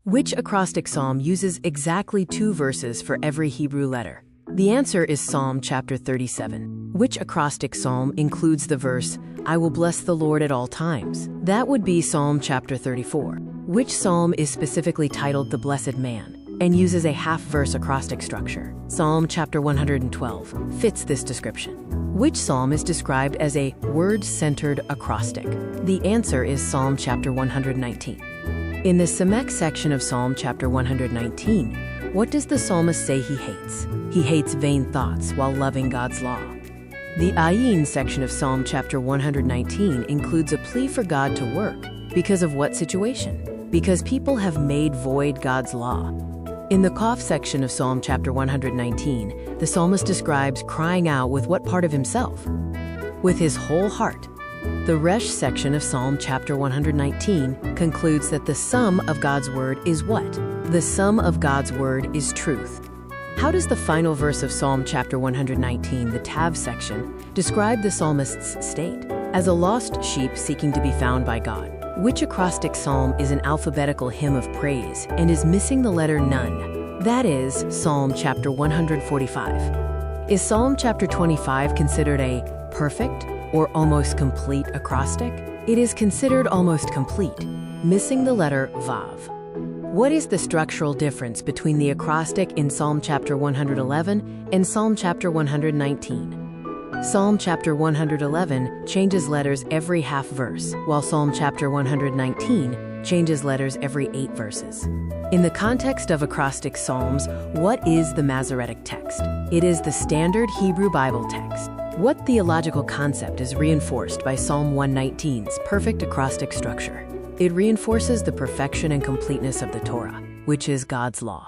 Which acrostic psalm uses exactly 2 verses for every Hebrew letter? The answer is Psalm chapter 37. Which acrostic psalm includes the verse, "I will bless the Lord at all times"? That would be Psalm chapter 34. Which psalm is specifically titled the Blessed Man and uses a half-verse acrostic structure? Psalm chapter 112 fits this description. Which psalm is described as a word-centered acrostic? The answer is Psalm chapter 119. In the Samek section of Psalm chapter 119, what does the psalmist say he hates? He hates vain thoughts while loving God's law. The Ayin section of Psalm chapter 119 includes a plea for God to work. Because of what situation? Because people have made void God's law. In the Qaf section of Psalm chapter 119, the psalmist describes crying out with what part of himself? With his whole heart. The Resh section of Psalm chapter 119 concludes that the sum of God's word is what? The sum of God's word is truth. How does the final verse of Psalm chapter 119, the Tav section, describe the psalmist's state? As a lost sheep seeking to be found by God. Which acrostic psalm is an alphabetical hymn of praise and is missing the letter Nun? That is Psalm chapter 145. Is Psalm chapter 25 considered a perfect or almost complete acrostic? It is considered almost complete, missing the letter Vav. What is the structural difference between the acrostic in Psalm chapter 111 and Psalm chapter 119? Psalm chapter 111 changes letters every half verse, while Psalm chapter 119 changes letters every 8 verses. In the context of acrostic psalms, what is the Masoretic text? It is the standard Hebrew Bible text. What theological concept is reinforced by Psalm 119's perfect acrostic structure? It reinforces the perfection and completeness of the Torah, which is God's law.